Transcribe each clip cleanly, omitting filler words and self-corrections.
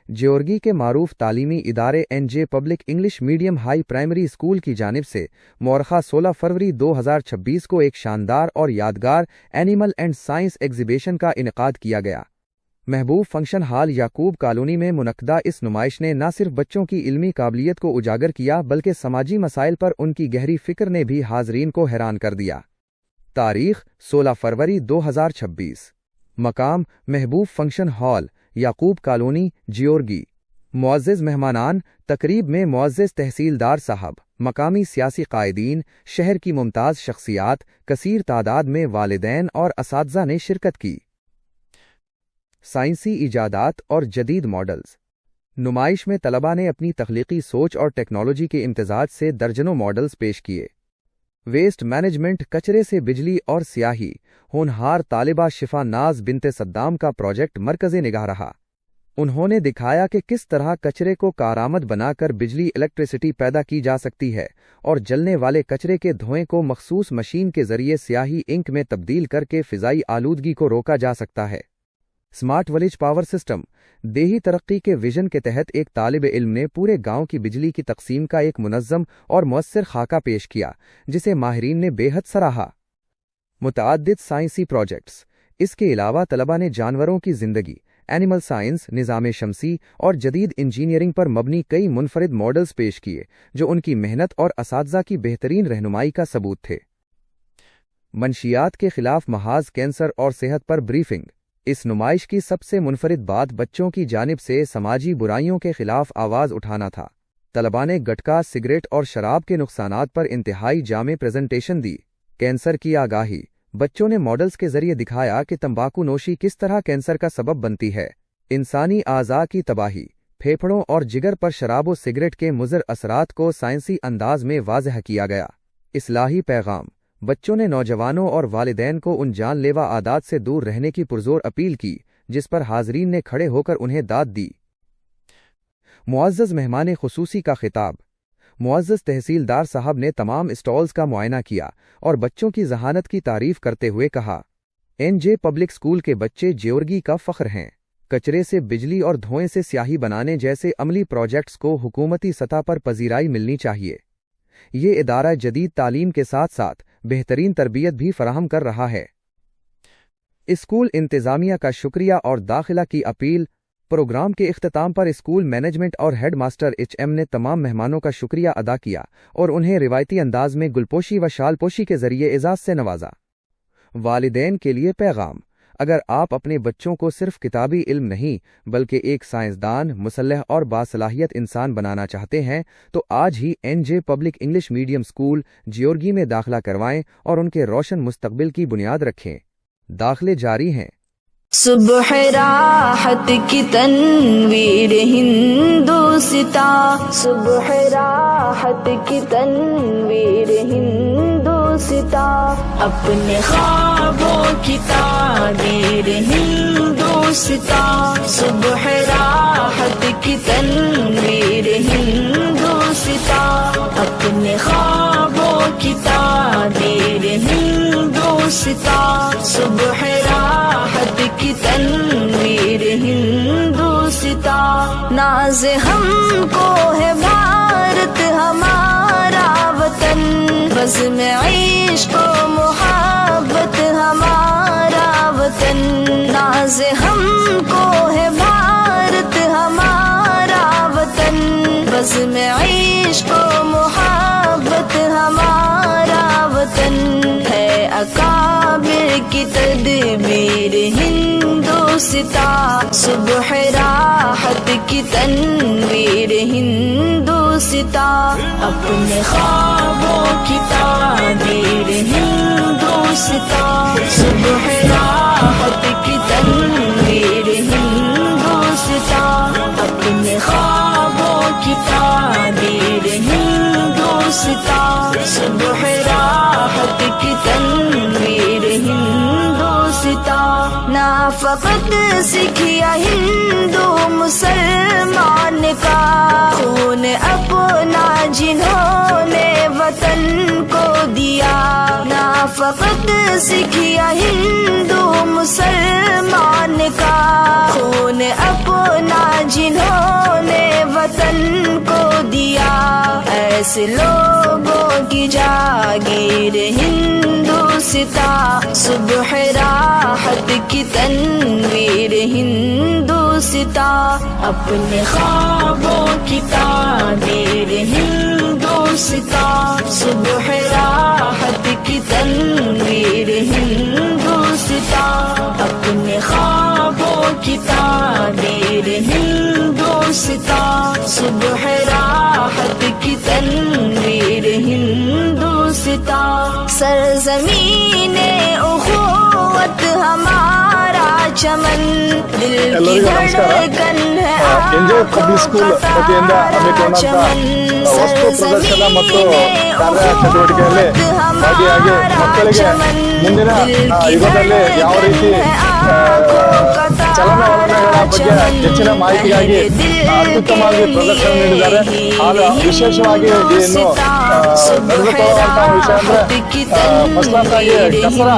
ज्योर्गी के मारूफ तालीमी इदारे NJ public English medium high primary school की जानिब से मौरखा 16 फरवरी 2026 को एक शानदार और यादगार एनिमल एंड साइंस एग्जीबिशन का इनेकाद किया गया। महबूब फंक्शन हॉल याकूब कॉलोनी में मुनक्कदा इस नुमाइश ने न सिर्फ बच्चों की इल्मी काबिलियत को उजागर किया बल्कि समाजी मसाइल पर उनकी गहरी फिक्र ने भी हाजरीन को हैरान कर दिया। तारीख 16 फरवरी 2026। मकाम महबूब फंक्शन हॉल याकूब कॉलोनी ज्योर्गी। मुअज़्ज़िज़ मेहमानान, तकरीब में मुअज़्ज़िज़ तहसीलदार साहब, मकामी सियासी कायदीन, शहर की मुमताज़ शख्सियात, कसीर तादाद में वालिदैन और असातिज़ा ने शिरकत की। साइंसी इजादात और जदीद मॉडल्स। नुमाइश में तलबा ने अपनी तख्लीकी सोच और टेक्नोलॉजी के इम्तिजाज से दर्जनों मॉडल्स पेश किए। वेस्ट मैनेजमेंट, कचरे से बिजली और स्याही, होनहार तालिबा शिफा नाज बिनते सद्दाम का प्रोजेक्ट मरकज़े निगाह रहा। उन्होंने दिखाया कि किस तरह कचरे को कारआमद बनाकर बिजली इलेक्ट्रिसिटी पैदा की जा सकती है और जलने वाले कचरे के धुएं को मखसूस मशीन के जरिए स्याही इंक में तब्दील करके फिजाई आलूदगी को रोका जा सकता है। Smart village power system. देही तरक्की के विजन के तहत एक तालिब इल्म ने पूरे गांव की बिजली की तकसीम का एक मुनज़्ज़म और मुअस्सर खाका पेश किया, जिसे माहिरीन ने बेहद सराहा। मुतअद्दिद साइंसी प्रोजेक्ट्स। इसके अलावा तलबा ने जानवरों की जिंदगी, एनिमल साइंस, निज़ाम शमसी और जदीद इंजीनियरिंग पर मबनी कई मुनफरिद मॉडल्स पेश किए, जो उनकी मेहनत और असातिज़ा की बेहतरीन रहनुमाई का सबूत थे। मंशियात के खिलाफ महाज कैंसर और सेहत पर ब्रीफिंग। इस नुमाइश की सबसे मुनफरिद बात बच्चों की जानिब से समाजी बुराइयों के खिलाफ आवाज़ उठाना था। तलबा ने गटका, सिगरेट और शराब के नुकसानात पर इंतहाई जामे प्रेजेंटेशन दी। कैंसर की आगाही। बच्चों ने मॉडल्स के जरिए दिखाया कि तंबाकू नोशी किस तरह कैंसर का सबब बनती है। इंसानी आज़ा की तबाही। फेफड़ों और जिगर पर शराब और सिगरेट के मुज़र असरात को साइंसी अंदाज में वाज़ह किया गया। इस्लाही पैगाम। बच्चों ने नौजवानों और वालिदैन को उन जानलेवा आदात से दूर रहने की पुरजोर अपील की, जिस पर हाजरीन ने खड़े होकर उन्हें दाद दी। मुअज़्ज़ज़ मेहमान खुसूसी का खिताब। मुअज़्ज़ज़ तहसीलदार साहब ने तमाम स्टॉल्स का मुआयना किया और बच्चों की ज़हानत की तारीफ करते हुए कहा, एनजे पब्लिक स्कूल के बच्चे ज्योर्गी का फ़ख्र हैं। कचरे से बिजली और धुएं से स्याही बनाने जैसे अमली प्रोजेक्ट्स को हुकूमती सतह पर पजीराई मिलनी चाहिए। ये इदारा जदीद तालीम के साथ साथ बेहतरीन तरबियत भी फराहम कर रहा है। स्कूल इंतज़ामिया का शुक्रिया और दाखिला की अपील। प्रोग्राम के इख्तिताम पर स्कूल मैनेजमेंट और हेड मास्टर HM ने तमाम मेहमानों का शुक्रिया अदा किया और उन्हें रिवायती अंदाज में गुलपोशी व शालपोशी के जरिए एजाज़ से नवाजा। वालिदैन के लिए पैगाम। अगर आप अपने बच्चों को सिर्फ किताबी इल्म नहीं बल्कि एक साइंसदान, मुसल्लह और बासलाहियत इंसान बनाना चाहते हैं तो आज ही NJ public English medium school Jewargi में दाखिला करवाएं और उनके रोशन मुस्तकबिल की बुनियाद रखें। दाखिले जारी हैं। सुबह राहत की तनवीर हिंदुस्ता, सुबह राहत की तनवीर हिंदुस्ता, अपने ख्वाबों की ताबीर हिंदुस्ता, सुबह राहत की तनवीर हिंदुस्ता, अपने ख्वाबों की ताबीर हिंदुस्ता, सुबह राहत की तनवीर हिंदुस्ता, नाज हमको है भारत हमारा वतन, बज़्म इश्क़ व मुहब्बत हमारा वतन, नाज हमको है भारत हमारा वतन, बज़्म इश्क़ व मुहब्बत हमारा वतन, है अकाबिर की तदबीर हिंदुस्ता, सुबह राहत की तनवीर हिंदुस्ता, अपने ख्वाबों की ताबीर हिंदुस्ता, सुबह राहत की तनवीर हिंदुस्ता, अपने ख्वाबों की ताबीर हिंदुस्ता, सुबह राहत की तनवीर हिंदुस्ता, ना फ़क़त सिखिया हिंदू मुसलमान का खून अपना जिन्होंने वतन को दिया, ना फ़क़त सिखिया हिंदू मुसलमान का खून अपना जिन्होंने लोगों की जागीर हिंदुस्ता सुबह राहत की तनवीर हिंदुस्ता अपने ख्वाबों की ताबीर हिंदुस्ता सुबह राहत की तनवीर हिंदुस्ता अपने ख्वाबों की ताबीर हिंदुस्ता सुबह राहत की तनवीर हिंदुस्ता सरजमीने उखुवत हमारा चमन दिल की धड़कन है ಎನ್ಜಿಒ ಪಬ್ಲಿಕ್ ಸ್ಕೂಲ್ ವತಿಯಿಂದ ಹಮ್ಮಿಕೊಂಡಂತ ವಸ್ತು ಪ್ರದರ್ಶನ ಮತ್ತು ಕಾರ್ಯ ಚಟುವಟಿಕೆಯಲ್ಲಿ ಭಾಗಿಯಾಗಿ ಮಕ್ಕಳಿಗೆ ಮುಂದಿನ ಯುಗದಲ್ಲಿ ಯಾವ ರೀತಿ ಚಲನವಲನಗಳ ಬಗ್ಗೆ ಹೆಚ್ಚಿನ ಮಾಹಿತಿಗಾಗಿ ಅತ್ಯುತ್ತಮವಾಗಿ ಪ್ರದರ್ಶನ ನೀಡಿದ್ದಾರೆ. ಆಗ ವಿಶೇಷವಾಗಿ ಇನ್ನು ನಡೆದುಕೊಳ್ಳುವಂತಹ ವಿಷಯ ಅಂದ್ರೆ ಫಸ್ಟ್ ಆಗಿ ಕಸರ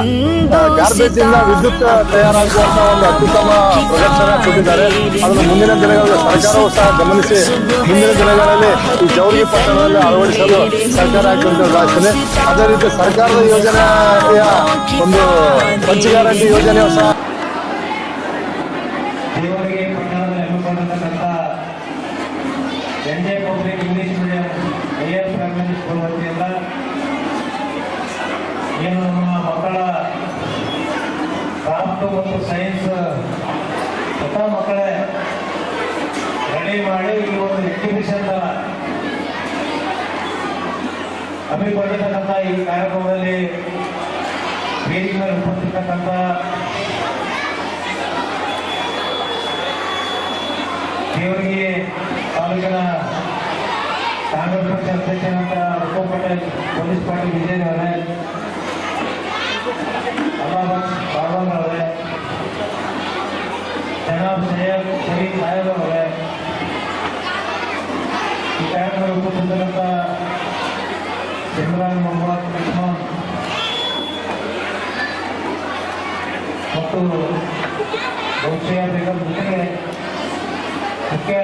ಗಾರ್ಬೇಜ್ ಇಂದ ವಿದ್ಯುತ್ ತಯಾರಾಗುವಂತಹ ಒಂದು ಅತ್ಯುತ್ತಮ ಪ್ರದರ್ಶನ ಕೊಟ್ಟಿದ್ದಾರೆ. ಅದನ್ನು ಮುಂದಿನ ದಿನಗಳಲ್ಲಿ ಸರ್ಕಾರವು ಸಹ ಗಮನಿಸಿ ಮುಂದಿನ ದಿನಗಳಲ್ಲಿ ಈ ಜವರ್ಗಿ ಪಟ್ಟಣದಲ್ಲಿ ಅಳವಡಿಸಲು ಸರ್ಕಾರ ಆಗ್ತದೆ. ಅದೇ ರೀತಿ ಸರ್ಕಾರದ ಯೋಜನೆಯ ಒಂದು ಪಂಚ ಗ್ಯಾರಂಟಿ ಯೋಜನೆಯು ಸಹ ದೇವರಿಗೆ ಪಟ್ಟಣದಲ್ಲಿ ಹಮ್ಮಿಕೊಂಡಿರತಕ್ಕಂಥ NJ public English medium higher primary school ವತಿಯಿಂದ ಏನು ನಮ್ಮ ಮಕ್ಕಳ ಕ್ರಾಫ್ಟ್ ಮತ್ತು ಸೈನ್ಸ್ ಹೊಸ ಮಕ್ಕಳೇ ರೆಡಿ ಮಾಡಿ ಈ ಒಂದು ಎಕ್ಸಿಬಿಷನ್ ಹಮ್ಮಿಕೊಂಡಿರ್ತಕ್ಕಂಥ ಈ ಕಾರ್ಯಕ್ರಮದಲ್ಲಿ ವೇದಿಕೆ ಮೇಲೆ ಉಪಸ್ಥಿತಕ್ಕಂಥ ದೇವರಿಗೆ ತಾಲೂಕಿನ ಕಾಂಗ್ರೆಸ್ ಪಕ್ಷ ಅಧ್ಯಕ್ಷರಾದ ರುಕೋ ಪಟೇಲ್ ಪೊಲೀಸ್ ಪಾಟೀಲ್ ವಿಜಯ್ ಅವರೇ, ಅಲ್ಲಾಬಾದ್ ಬಾಳ್ವಾನ್ ಅವರೇ, ಜನಾಬ್ ಸೈಯದ್ ಶರೀಫ್ ಸಾಹೇಬ್ ಅವರೇ, ಈ ಕಾರ್ಯಕ್ರಮ ಉಪಸ್ಥಿತರಂತ ಇಮ್ರಾನ್ ಮೊಹಮ್ಮದ್ ಉಸ್ಮಾನ್ ಮತ್ತು ಬಹುಶಃ ಬೇಗಂ ಜೊತೆಗೆ ಮುಖ್ಯ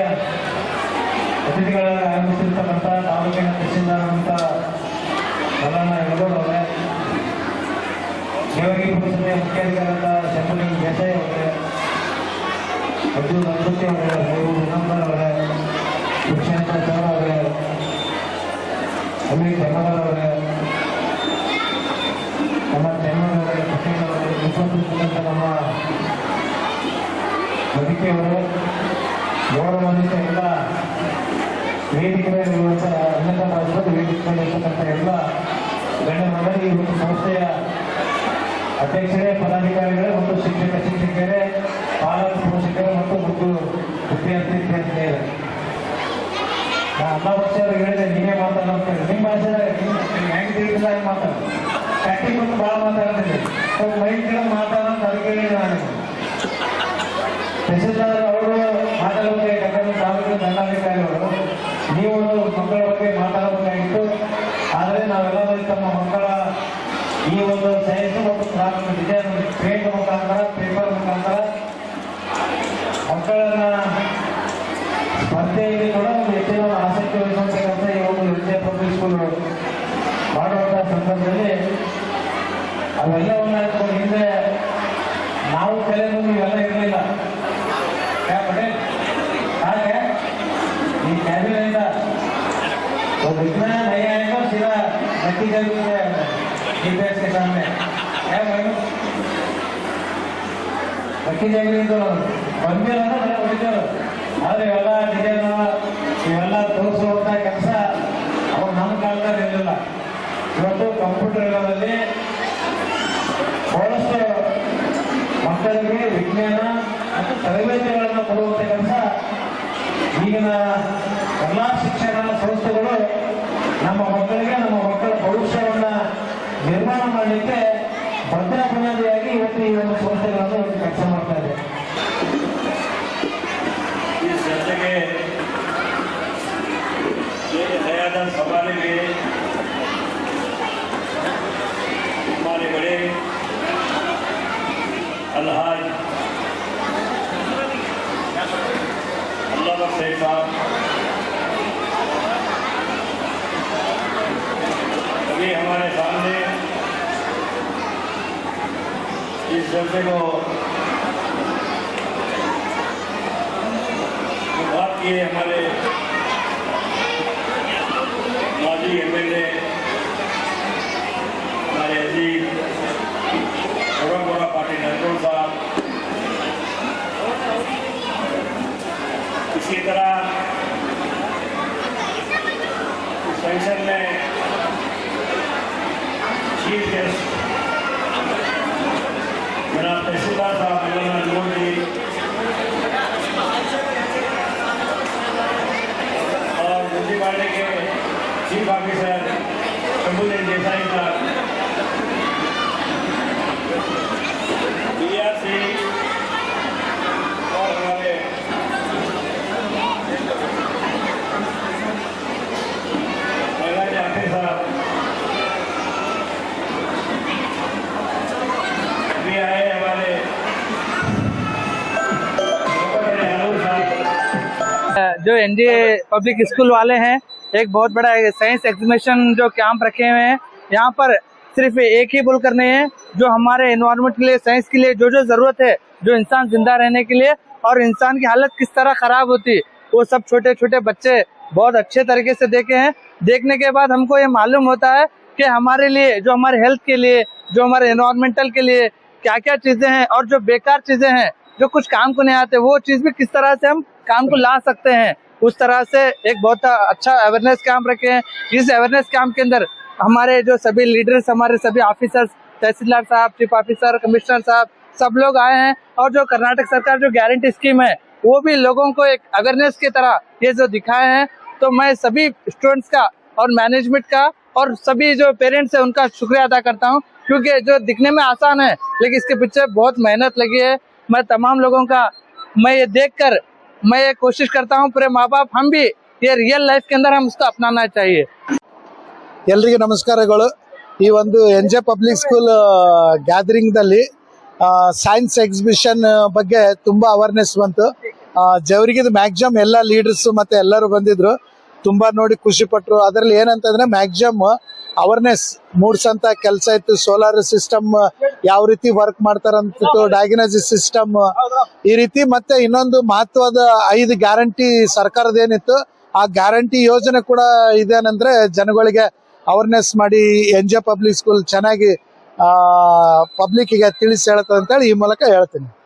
ಅತಿಥಿಗಳಾಗಿ ಆಗಮಿಸಿರ್ತಕ್ಕಂಥ ತಾಲೂಕಿನ ತಹಸೀಲ್ದಾರ್ ಮಲ್ಲಣ್ಣ ಯಳಗೋಡ್ ಅವರೇ, ದೇವರಿಗೆ ಪುರಸಭೆಯ ಮುಖ್ಯಾಧಿಕಾರಿಯಾದ ಶಂಭುಲಿಂಗ ದೇಸಾಯಿ ಅವರೇ, ಅಬ್ದುಲ್ ಅಮೃತಿ ಅವರೇ, ಮೈಬೂಬ್ ಇನಾಮ್ದಾರ್ ಅವರೇ, ಶಿಕ್ಷಣ ಸರ್ ಅವರೇ, ಅಮೀರ್ ಜಮಾದಾರ್ ಅವರೇ, ನಮ್ಮ ಚೆನ್ನವರೇ, ಪಟೇಲ್ ಅವರೇ, ಉಪಸ್ಥಿತಕ್ಕಂಥ ನಮ್ಮ ಬದುಕಿ ಅವರು, ಗೌರವಾನ್ವಿತ ಎಲ್ಲ ವೇದಿಕೆ ಮೇಲಿರುವಂಥ ಅನ್ಯತಮಾರ್ಗದ ವೇದಿಕೆ ಮೇಲಿರ್ತಕ್ಕಂಥ ಎಲ್ಲ ಗಣ್ಯರಲ್ಲಿ ಈ ಒಂದು ಸಂಸ್ಥೆಯ ಅಧ್ಯಕ್ಷರೇ, ಪದಾಧಿಕಾರಿಗಳೇ ಮತ್ತು ಶಿಕ್ಷಕರೇ, ಪಾಲಕ ಪೋಷಕರೇ ಮತ್ತು ವಿದ್ಯಾರ್ಥಿನಿಯರೇ, ಅಲ್ಲ ವರ್ಷ ಹೇಳಿದೆ ನೀವೇ ಮಾತಾಡ್ತಾರೆ. ನಿಮ್ಮ ಭಾಷೆ ಹೆಂಗೆ ತಿಳಿದಿಲ್ಲ ಹೆಂಗೆ ಮಾತಾಡೋದು, ಸ್ಟಾರ್ಟಿಂಗ್ ಒಂದು ಭಾಳ ಮಾತಾಡ್ತೀನಿ, ಮೈಂಡ್ ಕೆಳಗೆ ಮಾತಾಡೋದು ಅದಕ್ಕೆ ನಾನು ತಹಸೀಲ್ದಾರ್ ಅವರು ಮಾತಾಡಬೇಕಾಗಿ ತಾಲೂಕಿನ ದಂಡಾಧಿಕಾರಿಗಳು ನೀವು ಮಕ್ಕಳ ಬಗ್ಗೆ ಮಾತಾಡಬೇಕಾಗಿತ್ತು. ಆದರೆ ನಾವೆಲ್ಲರೂ ತಮ್ಮ ಮಕ್ಕಳ ಈ ಒಂದು ಸೈನ್ಸ್ ಮತ್ತು ಕ್ರಾಫ್ಟ್ ಡಿಸೈನ್ ಪೇಂಟ್ ಮುಖಾಂತರ ಪೇಪರ್ ಮುಖಾಂತರ ಮಕ್ಕಳನ್ನ ಸ್ಪರ್ಧೆಯಲ್ಲಿ ಕೂಡ ಒಂದು ಹೆಚ್ಚಿನ ಆಸಕ್ತಿ ವಹಿಸುವಂತ ಕೆಲಸ ಈ ಒಂದು ವಿದ್ಯಾ ಪಬ್ಲಿಕ್ ಸ್ಕೂಲ್ ಮಾಡುವಂತಹ ಸಂದರ್ಭದಲ್ಲಿ ಅವೆಲ್ಲವನ್ನ ಹಿಂದೆ ನಾವು ಕಲಿಯೋದು ಇವೆಲ್ಲ ಇರಲಿಲ್ಲ. ಹಾಗೆ ಈ ಕ್ಯಾಬಿನಿಂದ विज्ञान नहीं आएगा सीधा नतीजा डिफेंस के सामने क्या भाई बाकी जाएगी तो ಬಂದಿಲ್ಲ ಅಂದ್ರೆ ಉಳಿದ್ರು. ಆದರೆ ಇವೆಲ್ಲ ಡಿಸೈನ್ ಇವೆಲ್ಲ ತೋರಿಸುವಂಥ ಕೆಲಸ ಅವಾಗ ನಮ್ಮ ಕಾಲದಲ್ಲಿ ಇರಲಿಲ್ಲ. ಇವತ್ತು ಕಂಪ್ಯೂಟರ್ ಯುಗದಲ್ಲಿ ಬಹಳಷ್ಟು ಮಕ್ಕಳಿಗೆ ವಿಜ್ಞಾನ ಮತ್ತು ತರಬೇತಿಗಳನ್ನು ಕೊಡುವಂಥ ಕೆಲಸ ಈಗಿನ ಎಲ್ಲ ಶಿಕ್ಷಣ ಸಂಸ್ಥೆಗಳು ನಮ್ಮ ಮಕ್ಕಳಿಗೆ ನಮ್ಮ ಮಕ್ಕಳ ಭವಿಷ್ಯವನ್ನು ನಿರ್ಮಾಣ ಮಾಡಲಿಕ್ಕೆ ಭದ್ರ ಬುನಾದಿಯಾಗಿ ಇವತ್ತು ಈ ಒಂದು ಸಂಸ್ಥೆಗಳನ್ನು ಕೆಲಸ ಮಾಡ್ತಾ ಇದೆ. ಈ ಚರ್ಚೆಗೆ नया सवाल में हमारे बड़े अलहाज अल्लाह बख्श साहब इस जलसे को बात किए हमारे माजी एमएलए हमारे अजीज औरंगोड़ा पार्टी नरकोल साहब, इसी तरह इस फंक्शन में चीफ गेस्ट जनाब तहसीलदार साहब मौलाना नूर जी और म्यूनसिपालिटी के चीफ ऑफिसर शंभुदीन देसाई साहब, बीआरसी और हमारे महिला जाफिर साहब भी आए, हमारे जो एनडीए पब्लिक स्कूल वाले हैं एक बहुत बड़ा साइंस एग्जीबिशन जो कैंप रखे हुए हैं। यहाँ पर सिर्फ एक ही बोल करने हैं जो हमारे एनवायरनमेंट के लिए, साइंस के लिए जो जो जरूरत है, जो इंसान जिंदा रहने के लिए और इंसान की हालत किस तरह खराब होती, वो सब छोटे छोटे बच्चे बहुत अच्छे तरीके से देखे हैं। देखने के बाद हमको ये मालूम होता है कि हमारे लिए, जो हमारे हेल्थ के लिए, जो हमारे एनवायरमेंटल के लिए क्या क्या चीजें हैं और जो बेकार चीजें हैं जो कुछ काम को नहीं आते, वो चीज भी किस तरह से हम काम को ला सकते हैं। उस तरह से एक बहुत अच्छा अवेयरनेस कैंप रखे हैं। इस अवेयरनेस कैंप के अंदर हमारे जो सभी लीडर्स, हमारे सभी ऑफिसर्स, तहसीलदार साहब, चीफ ऑफिसर, कमिश्नर साहब, सब लोग आए हैं। और जो कर्नाटक सरकार जो गारंटी स्कीम है वो भी लोगों को एक अवेयरनेस की तरह ये जो दिखाए हैं। तो मैं सभी स्टूडेंट्स का और मैनेजमेंट का और सभी जो पेरेंट्स है उनका शुक्रिया अदा करता हूँ, क्योंकि जो दिखने में आसान है लेकिन इसके पीछे बहुत मेहनत लगी है। मैं तमाम लोगों का मैं ये देखकर मैं ये कोशिश करता हूँ, पूरे माँ बाप हम भी ये रियल लाइफ के अंदर हम उसको अपनाना चाहिए। ಎಲ್ರಿಗೂ ನಮಸ್ಕಾರಗಳು। ಈ ಒಂದು ಎನ್ಜೆ ಪಬ್ಲಿಕ್ ಸ್ಕೂಲ್ ಗ್ಯಾದರಿಂಗ್ದಲ್ಲಿ ಸೈನ್ಸ್ ಎಕ್ಸಿಬಿಷನ್ ಬಗ್ಗೆ ತುಂಬಾ ಅವೇರ್ನೆಸ್ ಬಂತು। ಜವರಿಗಿದು ಮ್ಯಾಕ್ಸಿಮಮ್ ಎಲ್ಲ ಲೀಡರ್ಸ್ ಮತ್ತೆ ಎಲ್ಲರೂ ಬಂದಿದ್ರು, ತುಂಬಾ ನೋಡಿ ಖುಷಿ ಪಟ್ರು। ಅದರಲ್ಲಿ ಏನಂತಂದ್ರೆ ಮ್ಯಾಕ್ಸಿಮಮ್ ಅವೇರ್ನೆಸ್ ಮೂಡಿಸಂತ ಕೆಲಸ ಇತ್ತು। ಸೋಲಾರ್ ಸಿಸ್ಟಮ್ ಯಾವ ರೀತಿ ವರ್ಕ್ ಮಾಡ್ತಾರಂತಿತ್ತು, ಡಯಾಗ್ನೋಸಿಸ್ ಸಿಸ್ಟಮ್ ಈ ರೀತಿ, ಮತ್ತೆ ಇನ್ನೊಂದು ಮಹತ್ವದ 5 ಗ್ಯಾರಂಟಿ ಸರ್ಕಾರದ ಏನಿತ್ತು ಆ ಗ್ಯಾರಂಟಿ ಯೋಜನೆ ಕೂಡ ಇದೇನಂದ್ರೆ ಜನಗಳಿಗೆ ಅವೇರ್ನೆಸ್ ಮಾಡಿ ಎನ್ಜೆ ಪಬ್ಲಿಕ್ ಸ್ಕೂಲ್ ಚೆನ್ನಾಗಿ ಪಬ್ಲಿಕ್ಗೆ ತಿಳಿಸಿ ಹೇಳುತ್ತೆ ಅಂತೇಳಿ ಈ ಮೂಲಕ ಹೇಳ್ತೀನಿ।